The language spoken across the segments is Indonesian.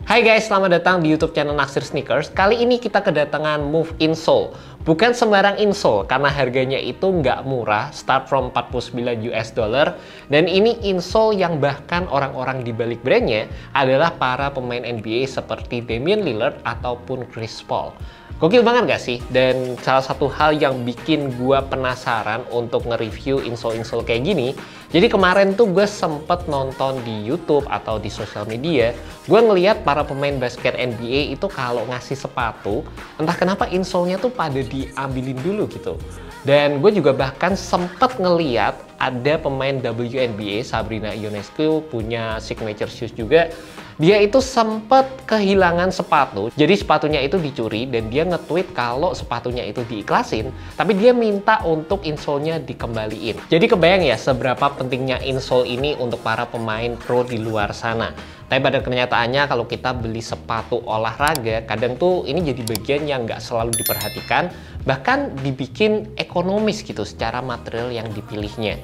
Hai guys, selamat datang di YouTube channel Naksir Sneakers. Kali ini kita kedatangan Move Insole. Bukan sembarang insole, karena harganya itu nggak murah, start from 49 US dollar. Dan ini insole yang bahkan orang-orang di balik brandnya adalah para pemain NBA seperti Damian Lillard ataupun Chris Paul. Gokil banget gak sih? Dan salah satu hal yang bikin gue penasaran untuk nge-review insole-insole kayak gini, jadi kemarin tuh gue sempet nonton di YouTube atau di sosial media, gue ngeliat para pemain basket NBA itu kalau ngasih sepatu, entah kenapa insole-nya tuh pada diambilin dulu gitu. Dan gue juga bahkan sempet ngeliat ada pemain WNBA, Sabrina Ionescu, punya signature shoes juga. Dia itu sempat kehilangan sepatu, jadi sepatunya itu dicuri dan dia nge-tweet kalau sepatunya itu diiklasin, tapi dia minta untuk insole-nya dikembaliin. Jadi kebayang ya seberapa pentingnya insole ini untuk para pemain pro di luar sana. Tapi pada kenyataannya kalau kita beli sepatu olahraga, kadang tuh ini jadi bagian yang nggak selalu diperhatikan, bahkan dibikin ekonomis gitu secara material yang dipilihnya.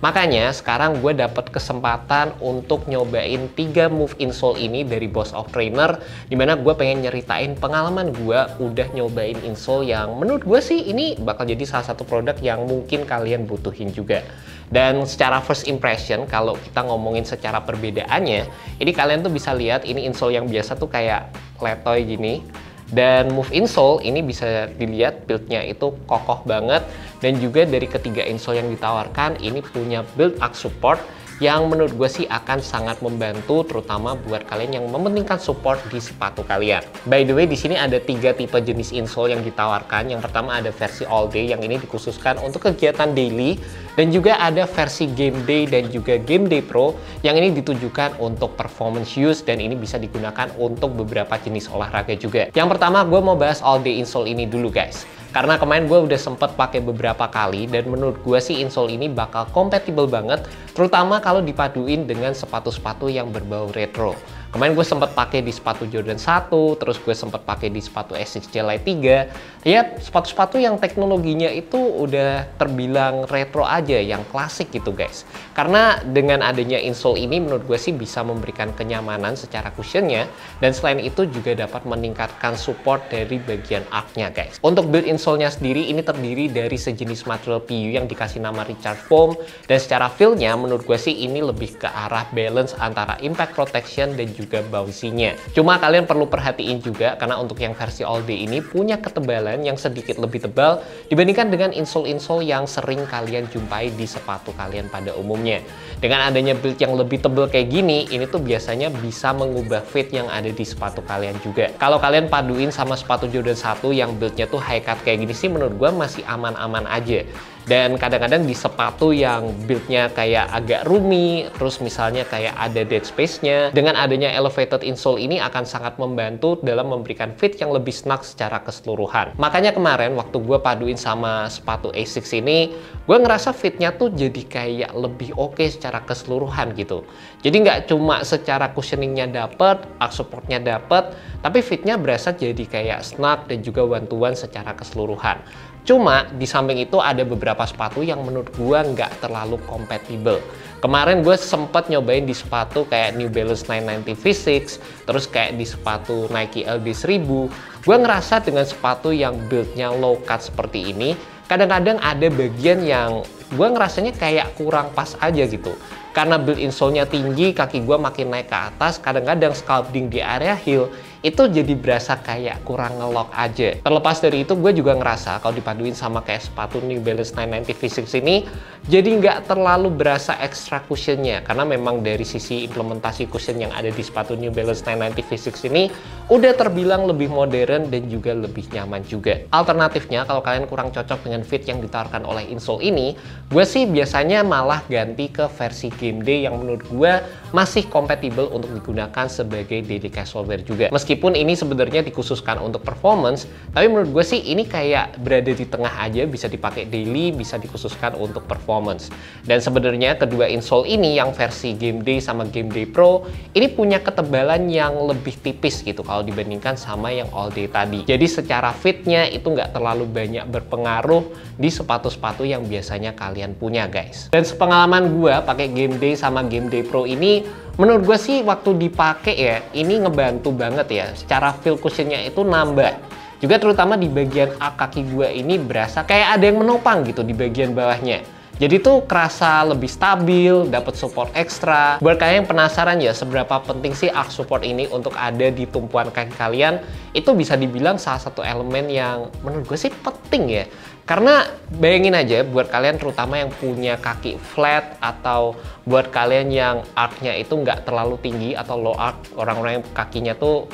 Makanya sekarang gue dapat kesempatan untuk nyobain 3 Move Insole ini dari Boss of Trainer, dimana gue pengen nyeritain pengalaman gue udah nyobain insole yang menurut gue sih ini bakal jadi salah satu produk yang mungkin kalian butuhin juga. Dan secara first impression, kalau kita ngomongin secara perbedaannya, ini kalian tuh bisa lihat ini insole yang biasa tuh kayak letoy gini. Dan Move Insole ini bisa dilihat build-nya itu kokoh banget, dan juga dari ketiga insole yang ditawarkan ini punya build arch support yang menurut gue sih akan sangat membantu, terutama buat kalian yang mementingkan support di sepatu kalian. By the way, di sini ada 3 tipe jenis insole yang ditawarkan. Yang pertama ada versi all day, yang ini dikhususkan untuk kegiatan daily, dan juga ada versi game day dan juga game day pro, yang ini ditujukan untuk performance use dan ini bisa digunakan untuk beberapa jenis olahraga juga. Yang pertama gue mau bahas all day insole ini dulu guys. Karena kemarin gue udah sempet pakai beberapa kali dan menurut gue sih insole ini bakal compatible banget, terutama kalau dipaduin dengan sepatu-sepatu yang berbau retro. Kemarin gue sempat pakai di sepatu Jordan 1, terus gue sempat pakai di sepatu Asics J-Lite 3. Ya, sepatu-sepatu yang teknologinya itu udah terbilang retro aja, yang klasik gitu guys. Karena dengan adanya insole ini menurut gue sih bisa memberikan kenyamanan secara cushionnya, dan selain itu juga dapat meningkatkan support dari bagian arch-nya guys. Untuk build insole-nya sendiri ini terdiri dari sejenis material PU yang dikasih nama Recharge Foam, dan secara feel-nya menurut gue sih ini lebih ke arah balance antara impact protection dan juga bouncy-nya. Cuma kalian perlu perhatiin juga karena untuk yang versi all day ini punya ketebalan yang sedikit lebih tebal dibandingkan dengan insole-insole yang sering kalian jumpai di sepatu kalian pada umumnya. Dengan adanya build yang lebih tebal kayak gini, ini tuh biasanya bisa mengubah fit yang ada di sepatu kalian juga. Kalau kalian paduin sama sepatu Jordan 1 yang build-nya tuh high cut kayak gini sih menurut gue masih aman-aman aja. Dan kadang-kadang di sepatu yang build-nya kayak agak roomy, terus misalnya kayak ada dead space-nya, dengan adanya elevated insole ini akan sangat membantu dalam memberikan fit yang lebih snug secara keseluruhan. Makanya kemarin waktu gue paduin sama sepatu Asics ini, gue ngerasa fitnya tuh jadi kayak lebih oke secara keseluruhan gitu. Jadi nggak cuma secara cushioningnya dapet, arch supportnya dapet, tapi fitnya berasa jadi kayak snug dan juga one-to-one secara keseluruhan. Cuma di samping itu ada beberapa sepatu yang menurut gue nggak terlalu compatible. Kemarin gue sempet nyobain di sepatu kayak New Balance 990 V6, terus kayak di sepatu Nike LB 1000. Gue ngerasa dengan sepatu yang build-nya low cut seperti ini, kadang-kadang ada bagian yang gue ngerasanya kayak kurang pas aja gitu. Karena build insole-nya tinggi, kaki gue makin naik ke atas, kadang-kadang sculpting di area heel itu jadi berasa kayak kurang ngelock aja. Terlepas dari itu, gue juga ngerasa kalau dipaduin sama kayak sepatu New Balance 990 V6 ini, jadi nggak terlalu berasa extra cushionnya. Karena memang dari sisi implementasi cushion yang ada di sepatu New Balance 990 V6 ini, udah terbilang lebih modern dan juga lebih nyaman juga. Alternatifnya, kalau kalian kurang cocok dengan fit yang ditawarkan oleh insole ini, gue sih biasanya malah ganti ke versi game day yang menurut gue masih compatible untuk digunakan sebagai daily casual wear juga. Meskipun ini sebenarnya dikhususkan untuk performance, tapi menurut gue sih ini kayak berada di tengah aja, bisa dipakai daily, bisa dikhususkan untuk performance. Dan sebenarnya kedua insole ini yang versi game day sama game day pro ini punya ketebalan yang lebih tipis gitu kalau dibandingkan sama yang all day tadi. Jadi secara fitnya itu nggak terlalu banyak berpengaruh di sepatu-sepatu yang biasanya kalian punya guys. Dan sepengalaman gue pakai game day sama game day pro ini, Menurut gue sih waktu dipakai ya, ini ngebantu banget ya. Secara feel cushionnya itu nambah. Juga terutama di bagian kaki gue ini berasa kayak ada yang menopang gitu di bagian bawahnya. Jadi tuh kerasa lebih stabil, dapat support ekstra. Buat kalian yang penasaran ya seberapa penting sih arch support ini untuk ada di tumpuan kaki kalian, itu bisa dibilang salah satu elemen yang menurut gue sih penting ya. Karena bayangin aja buat kalian terutama yang punya kaki flat atau buat kalian yang arch-nya itu nggak terlalu tinggi atau low arch, orang-orang yang kakinya tuh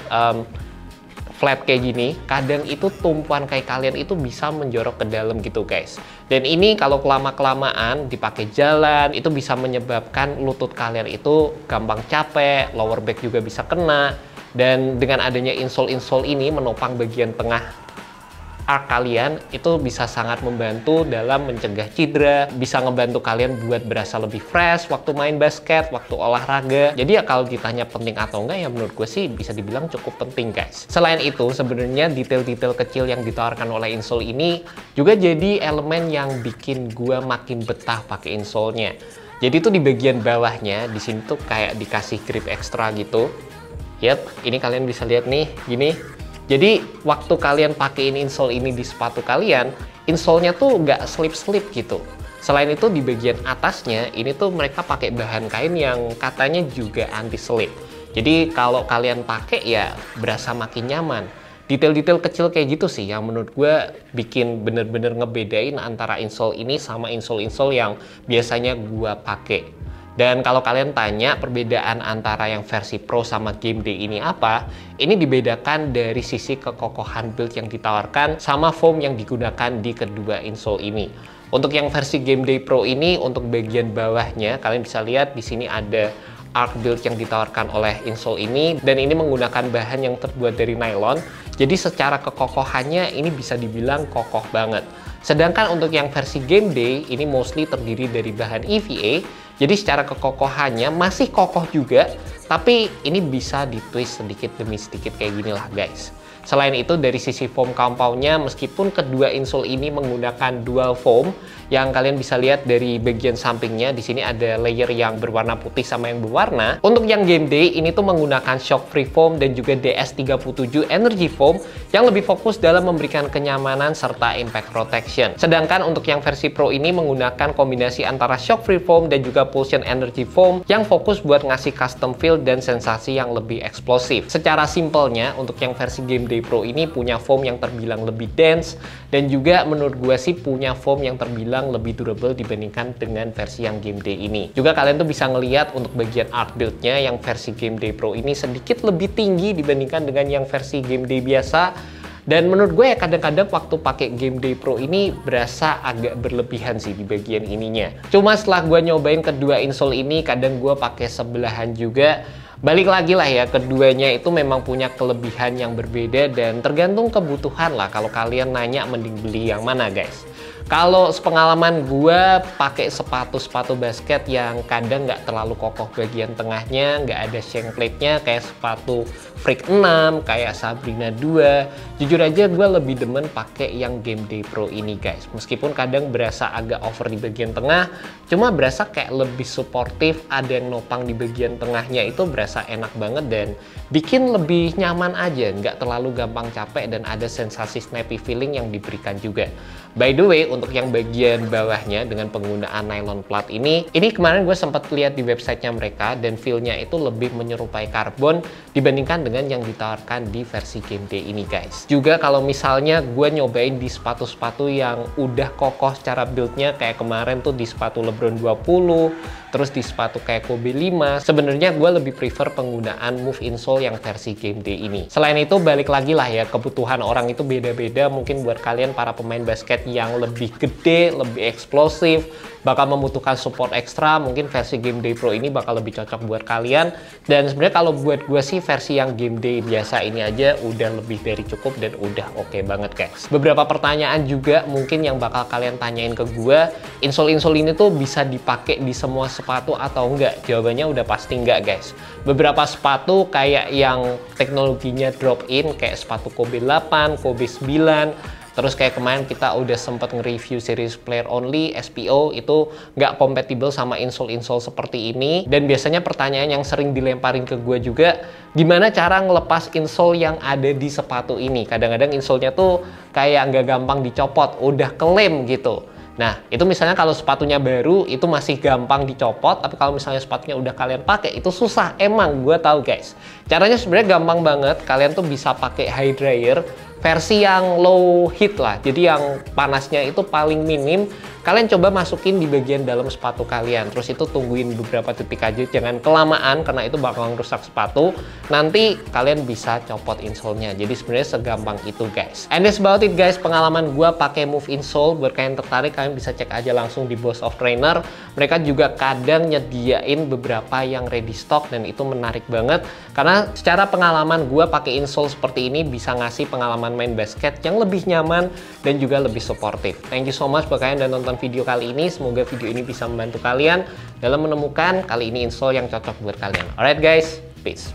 flat kayak gini, kadang itu tumpuan kaki kalian itu bisa menjorok ke dalam gitu guys. Dan ini kalau kelamaan dipakai jalan, itu bisa menyebabkan lutut kalian itu gampang capek, lower back juga bisa kena. Dan dengan adanya insole ini menopang bagian tengah arch kalian, itu bisa sangat membantu dalam mencegah cedera, bisa ngebantu kalian buat berasa lebih fresh waktu main basket, waktu olahraga. Jadi ya kalau ditanya penting atau enggak, ya menurut gue sih bisa dibilang cukup penting guys. Selain itu sebenarnya detail-detail kecil yang ditawarkan oleh insole ini juga jadi elemen yang bikin gue makin betah pakai insole-nya. Jadi tuh di bagian bawahnya di sini tuh kayak dikasih grip ekstra gitu. Yap, ini kalian bisa lihat nih gini. Jadi waktu kalian pakein insole ini di sepatu kalian, insole-nya tuh nggak slip-slip gitu. Selain itu di bagian atasnya, ini tuh mereka pakai bahan kain yang katanya juga anti-slip. Jadi kalau kalian pakai ya berasa makin nyaman. Detail-detail kecil kayak gitu sih yang menurut gue bikin bener-bener ngebedain antara insole ini sama insole-insole yang biasanya gue pakai. Dan kalau kalian tanya perbedaan antara yang versi Pro sama Game Day ini apa, ini dibedakan dari sisi kekokohan build yang ditawarkan sama foam yang digunakan di kedua insole ini. Untuk yang versi Game Day Pro ini, untuk bagian bawahnya, kalian bisa lihat di sini ada arch build yang ditawarkan oleh insole ini, dan ini menggunakan bahan yang terbuat dari nylon. Jadi secara kekokohannya ini bisa dibilang kokoh banget. Sedangkan untuk yang versi Game Day ini mostly terdiri dari bahan EVA. Jadi secara kekokohannya masih kokoh juga, tapi ini bisa ditwist sedikit demi sedikit kayak gini lah guys. Selain itu dari sisi foam compound-nya, meskipun kedua insole ini menggunakan dual foam, yang kalian bisa lihat dari bagian sampingnya, di sini ada layer yang berwarna putih sama yang berwarna. Untuk yang Game Day ini tuh menggunakan shock free foam dan juga DS37 energy foam yang lebih fokus dalam memberikan kenyamanan serta impact protection. Sedangkan untuk yang versi Pro ini menggunakan kombinasi antara shock free foam dan juga pulsion energy foam yang fokus buat ngasih custom feel dan sensasi yang lebih eksplosif. Secara simpelnya untuk yang versi Game Day Pro ini punya foam yang terbilang lebih dense, dan juga menurut gue sih punya foam yang terbilang lebih durable dibandingkan dengan versi yang Game Day ini. Juga kalian tuh bisa ngelihat untuk bagian arch build-nya yang versi Game Day Pro ini sedikit lebih tinggi dibandingkan dengan yang versi Game Day biasa. Dan menurut gue ya kadang-kadang waktu pakai Game Day Pro ini berasa agak berlebihan sih di bagian ininya. Cuma setelah gue nyobain kedua insole ini, kadang gue pakai sebelahan juga. Balik lagi lah ya, keduanya itu memang punya kelebihan yang berbeda dan tergantung kebutuhan lah. Kalau kalian nanya mending beli yang mana guys. Kalau sepengalaman gue pakai sepatu basket yang kadang nggak terlalu kokoh bagian tengahnya, nggak ada shank plate-nya kayak sepatu Freak 6, kayak Sabrina 2. Jujur aja gue lebih demen pakai yang Game Day Pro ini guys. Meskipun kadang berasa agak over di bagian tengah, cuma berasa kayak lebih suportif, ada yang nopang di bagian tengahnya itu berasa enak banget dan bikin lebih nyaman aja, nggak terlalu gampang capek dan ada sensasi snappy feeling yang diberikan juga. By the way, untuk yang bagian bawahnya dengan penggunaan nylon plat ini kemarin gue sempat lihat di websitenya mereka dan feel-nya itu lebih menyerupai karbon dibandingkan dengan yang ditawarkan di versi Game Day ini guys. Juga kalau misalnya gue nyobain di sepatu-sepatu yang udah kokoh secara build-nya kayak kemarin tuh di sepatu LeBron 20, terus di sepatu kayak Kobe 5, sebenarnya gue lebih prefer penggunaan Move insole yang versi Game Day ini. Selain itu balik lagi lah ya, kebutuhan orang itu beda-beda. Mungkin buat kalian para pemain basket yang lebih gede, lebih eksplosif, bakal membutuhkan support ekstra, mungkin versi Game Day Pro ini bakal lebih cocok buat kalian. Dan sebenarnya kalau buat gue sih versi yang Game Day biasa ini aja udah lebih dari cukup dan udah oke banget guys. Beberapa pertanyaan juga mungkin yang bakal kalian tanyain ke gue, insole ini tuh bisa dipakai di semua sepatu atau enggak? Jawabannya udah pasti enggak guys. Beberapa sepatu kayak yang teknologinya drop in kayak sepatu Kobe 8, Kobe 9, Terus kayak kemarin kita udah sempat nge-review series player only, SPO, itu nggak compatible sama insole-insole seperti ini. Dan biasanya pertanyaan yang sering dilemparin ke gue juga, gimana cara ngelepas insole yang ada di sepatu ini? Kadang-kadang insole-nya tuh kayak nggak gampang dicopot, udah kelem gitu. Nah, itu misalnya kalau sepatunya baru, itu masih gampang dicopot, tapi kalau misalnya sepatunya udah kalian pakai, itu susah. Emang, gue tahu guys. Caranya sebenarnya gampang banget, kalian tuh bisa pakai high dryer, versi yang low heat lah, jadi yang panasnya itu paling minim. Kalian coba masukin di bagian dalam sepatu kalian, terus itu tungguin beberapa detik aja, jangan kelamaan karena itu bakal rusak sepatu. Nanti kalian bisa copot insole-nya. Jadi sebenarnya segampang itu guys. And that's about it guys, pengalaman gua pakai Move Insole. Buat kalian tertarik, kalian bisa cek aja langsung di Boss of Trainer. Mereka juga kadang nyediain beberapa yang ready stock dan itu menarik banget karena secara pengalaman gua pakai insole seperti ini bisa ngasih pengalaman main basket yang lebih nyaman dan juga lebih suportif. Thank you so much buat kalian udah nonton video kali ini. Semoga video ini bisa membantu kalian dalam menemukan kali ini insole yang cocok buat kalian. Alright guys, peace.